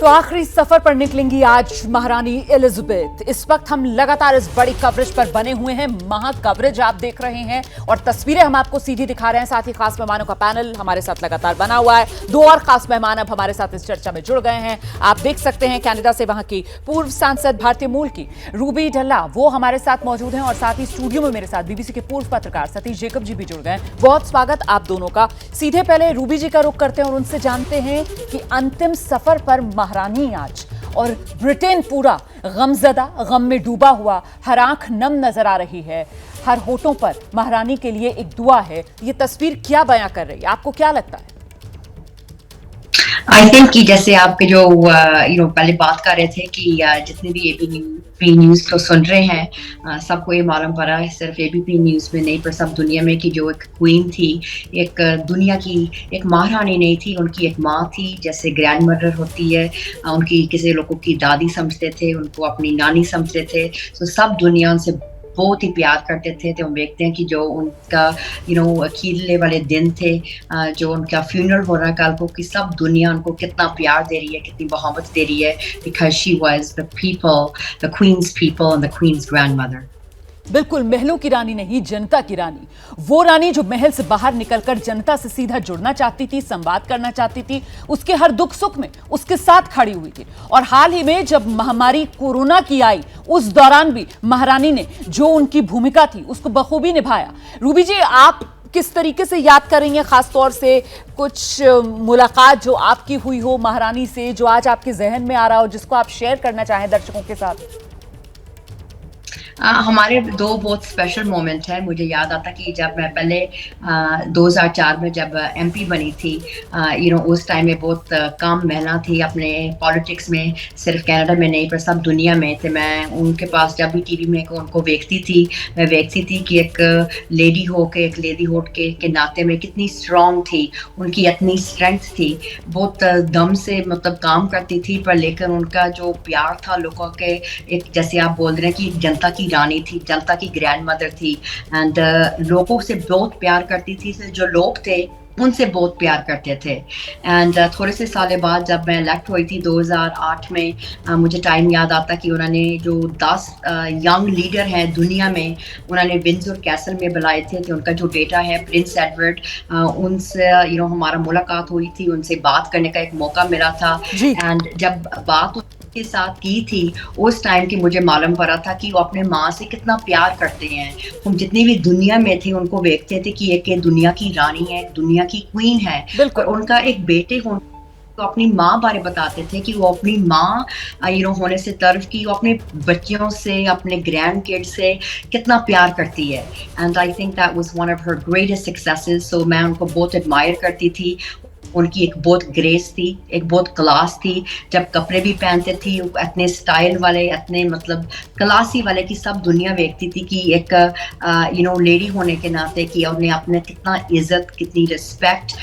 तो आखिरी सफर पर निकलेंगी आज महारानी एलिजाबेथ। इस वक्त हम लगातार इस बड़ी कवरेज पर बने हुए हैं। महा कवरेज आप देख रहे हैं और तस्वीरें हम आपको सीधी दिखा रहे हैं। साथ ही खास मेहमानों का पैनल हमारे साथ लगातार बना हुआ है। दो और खास मेहमान अब हमारे साथ इस चर्चा में जुड़ गए हैं। आप देख सकते हैं कनाडा से वहां की पूर्व सांसद भारतीय मूल की रूबी ढल्ला, वो हमारे साथ मौजूद हैं और साथ ही स्टूडियो में मेरे साथ बीबीसी के पूर्व पत्रकार सतीश जेकब जी भी जुड़ गए। बहुत स्वागत आप दोनों का। सीधे पहले रूबी जी का रुख करते हैं और उनसे जानते हैं कि अंतिम सफर पर महारानी आज और ब्रिटेन पूरा गमजदा, गम में डूबा हुआ, हर आंख नम नजर आ रही है, हर होठों पर महारानी के लिए एक दुआ है। ये तस्वीर क्या बयां कर रही है, आपको क्या लगता है? आई थिंक कि जैसे आपके जो पहले बात कर रहे थे कि जितने भी एबीपी न्यूज़ को सुन रहे हैं सबको ये मालूम पड़ा है, सिर्फ एबीपी न्यूज़ में नहीं पर सब दुनिया में, कि जो एक क्वीन थी, एक दुनिया की एक महारानी नहीं थी, उनकी एक माँ थी। जैसे ग्रैंड मदर होती है, उनकी किसी लोगों की दादी समझते थे, उनको अपनी नानी समझते थे। तो सब दुनिया उनसे बहुत ही प्यार करते थे। तो हम देखते हैं कि जो उनका अखीरले वाले दिन थे, जो उनका फ्यूनरल हो रहा है कल को, कि सब दुनिया उनको कितना प्यार दे रही है, कितनी मोहब्बत दे रही है, because she was the people, the queen's people and the queen's grandmother. बिल्कुल, महलों की रानी नहीं, जनता की रानी। वो रानी जो महल से बाहर निकलकर जनता से सीधा जुड़ना चाहती थी, संवाद करना चाहती थी, उसके हर दुख सुख में उसके साथ खड़ी हुई थी। और हाल ही में जब महामारी कोरोना की आई, उस दौरान भी महारानी ने जो उनकी भूमिका थी उसको बखूबी निभाया। रूबी जी, आप किस तरीके से याद करेंगे, खासतौर से कुछ मुलाकात जो आपकी हुई हो महारानी से, जो आज आपके जहन में आ रहा हो, जिसको आप शेयर करना चाहें दर्शकों के साथ? हमारे दो बहुत स्पेशल मोमेंट है। मुझे याद आता कि जब मैं पहले 2004 में जब एमपी बनी थी, उस टाइम में बहुत कम महिला थी अपने पॉलिटिक्स में, सिर्फ कनाडा में नहीं पर सब दुनिया में। तो मैं उनके पास जब भी टीवी में उनको देखती थी, मैं देखती थी कि एक लेडी होट के नाते में कितनी स्ट्रॉन्ग थी, उनकी इतनी स्ट्रेंथ थी, बहुत दम से मतलब काम करती थी। पर लेकिन उनका जो प्यार था लोगों के, एक जैसे आप बोल रहे हैं कि जनता की रानी थी, जनता की ग्रैंड मदर थी, एंड लोगों से बहुत प्यार करती थी। जो लोग थे उनसे बहुत प्यार करते थे। एंड थोड़े से साल बाद जब मैं इलेक्ट हुई थी 2008 में, मुझे टाइम याद आता कि उन्होंने जो 10 यंग लीडर हैं दुनिया में, उन्होंने विंडसर कैसल में बुलाए थे। तो उनका जो बेटा है प्रिंस एडवर्ड, उनसे हमारा मुलाकात हुई थी, उनसे बात करने का एक मौका मिला था। एंड जब बात के साथ की थी उस टाइम की मुझे मालूम पड़ा था कि वो अपने माँ से कितना प्यार करते हैं। हम जितनी भी दुनिया में थे उनको देखते थे कि एक दुनिया की रानी है, दुनिया की क्वीन है। और उनका एक बेटे तो अपनी माँ बारे बताते थे कि वो अपनी माँ होने से तरफ की वो अपने बच्चियों से, अपने ग्रैंड किड से कितना प्यार करती है। And I think that was one of her greatest successes. So मैं उनको बहुत एडमायर करती थी। उनकी एक बहुत ग्रेस थी, एक बहुत क्लास थी। जब कपड़े भी पहनते थी इतने स्टाइल वाले, इतने मतलब क्लासी वाले, की सब दुनिया देखती थी कि एक लेडी होने के नाते कि उन्हें अपने कितना इज्जत, कितनी रिस्पेक्ट,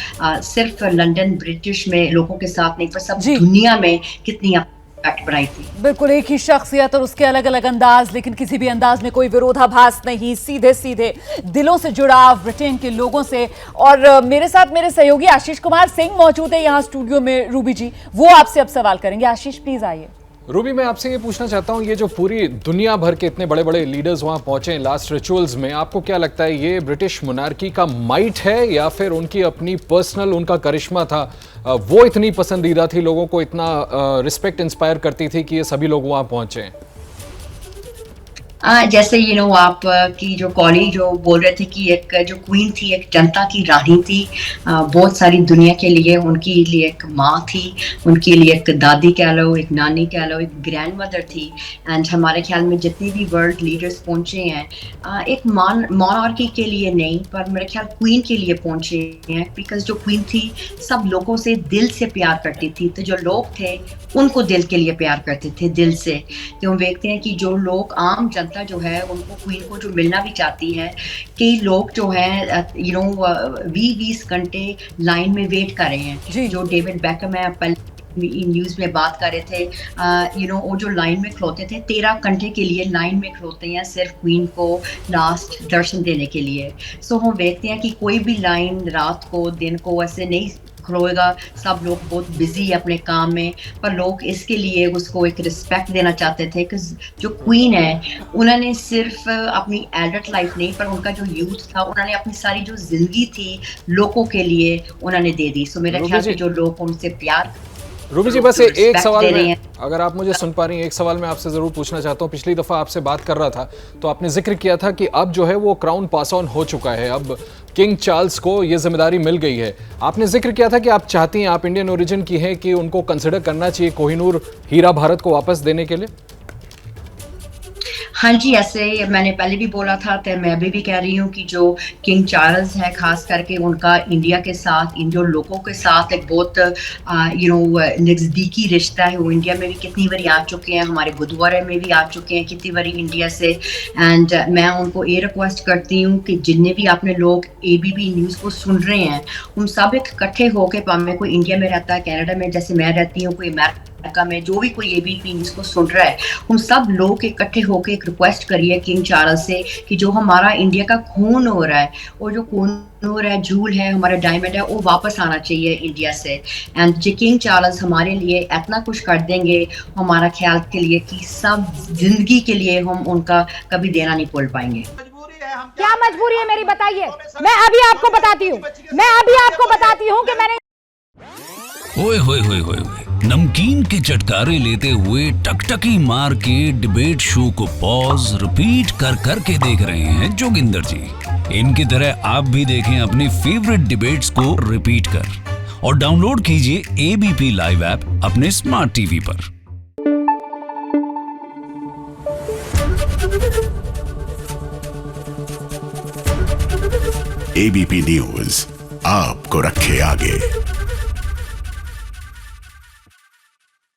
सिर्फ लंदन ब्रिटिश में लोगों के साथ नहीं पर सब दुनिया में कितनी बनाई थी। बिल्कुल एक ही शख्सियत और उसके अलग अलग अंदाज, लेकिन किसी भी अंदाज में कोई विरोधाभास नहीं, सीधे सीधे दिलों से जुड़ाव ब्रिटेन के लोगों से। और मेरे साथ मेरे सहयोगी आशीष कुमार सिंह मौजूद है यहाँ स्टूडियो में। रूबी जी, वो आपसे अब सवाल करेंगे। आशीष प्लीज आइए। रूबी, मैं आपसे ये पूछना चाहता हूँ, ये जो पूरी दुनिया भर के इतने बड़े बड़े लीडर्स वहाँ पहुंचे लास्ट रिचुअल्स में, आपको क्या लगता है ये ब्रिटिश मोनार्की का माइट है या फिर उनकी अपनी पर्सनल उनका करिश्मा था? वो इतनी पसंदीदा थी, लोगों को इतना रिस्पेक्ट इंस्पायर करती थी कि ये सभी लोग वहाँ पहुंचे? जैसे आप की जो कॉली जो बोल रहे थे कि एक जो क्वीन थी, एक जनता की रानी थी, बहुत सारी दुनिया के लिए उनके लिए एक माँ थी, उनके लिए एक दादी कह लो, एक नानी कह लो, एक ग्रैंड मदर थी। एंड हमारे ख्याल में जितने भी वर्ल्ड लीडर्स पहुंचे हैं, एक मोनार्की के लिए नहीं पर मेरे ख्याल क्वीन के लिए पहुंचे हैं, बिकॉज जो क्वीन थी सब लोगों से दिल से प्यार करती थी। तो जो लोग थे उनको दिल के लिए प्यार करते थे, दिल से। तो हम देखते हैं कि जो लोग आम जनता जो है उनको क्वीन को जो मिलना भी चाहती है, कई लोग जो है 20 घंटे लाइन में वेट कर रहे हैं। जो डेविड बेकहम है, न्यूज में बात कर रहे थे, वो जो लाइन में खलोते थे 13 घंटे के लिए लाइन में खलोते हैं सिर्फ क्वीन को लास्ट दर्शन देने के लिए। सो हम देखते हैं कि कोई भी लाइन रात को दिन को ऐसे नहीं होगा, सब लोग बहुत बिजी है अपने काम में, पर लोग इसके लिए उसको एक रिस्पेक्ट देना चाहते थे कि जो क्वीन है उन्होंने सिर्फ अपनी एडल्ट लाइफ नहीं, पर उनका जो यूथ था उन्होंने अपनी सारी जो जिंदगी थी लोगों के लिए उन्होंने दे दी। सो मेरा ख्याल से जो लोग उनसे प्यार रूबी जी, बस एक respect सवाल दे रहे में, हैं। अगर आप मुझे सुन पा रही हैं, एक सवाल मैं आपसे जरूर पूछना चाहता हूं। पिछली दफा आपसे बात कर रहा था तो आपने जिक्र किया था कि अब जो है वो क्राउन पास ऑन हो चुका है, अब किंग चार्ल्स को ये जिम्मेदारी मिल गई है। आपने जिक्र किया था कि आप चाहती हैं, आप इंडियन ओरिजिन की हैं, कि उनको कंसिडर करना चाहिए कोहिनूर हीरा भारत को वापस देने के लिए। हाँ जी, ऐसे मैंने पहले भी बोला था, तो मैं अभी भी कह रही हूँ कि जो किंग चार्ल्स है, खास करके उनका इंडिया के साथ, इन जो लोगों के साथ एक बहुत नज़दीकी रिश्ता है। वो इंडिया में भी कितनी बारी आ चुके हैं, हमारे बुधवार में भी आ चुके हैं कितनी बारी इंडिया से। एंड मैं उनको ये रिक्वेस्ट करती हूँ कि जितने भी आपने लोग ABP न्यूज़ को सुन रहे हैं, हम सब इकट्ठे होकर, पावे कोई इंडिया में रहता है, कनाडा में जैसे मैं रहती हूँ, कोई अमेरिका में, जो भी कोई ABP न्यूज़ को सुन रहा है, हम सब लोग इकट्ठे होकर एक रिक्वेस्ट करिए किंग चार्ल्स से कि जो हमारा इंडिया का खून हो रहा है, और जो खून हो रहा है, जूल है, हमारा डायमंड है, वो वापस आना चाहिए इंडिया से। एंड जो किंग चार्ल्स हमारे लिए इतना कुछ कर देंगे, हमारा ख्याल के लिए, कि सब जिंदगी के लिए हम उनका कभी देना नहीं भूल पाएंगे। क्या मजबूरी है मेरी, बताइए। मैं अभी आपको बताती हूँ कि मैंने ओए होए होए होए होए, नमकीन के चटकारे लेते हुए टकटकी मार के डिबेट शो को पॉज रिपीट कर कर के देख रहे हैं जोगिंदर जी। इनकी तरह आप भी देखें अपने फेवरेट डिबेट्स को रिपीट कर, और डाउनलोड कीजिए ABP लाइव ऐप अपने स्मार्ट टीवी पर। ABP न्यूज आपको रखे आगे।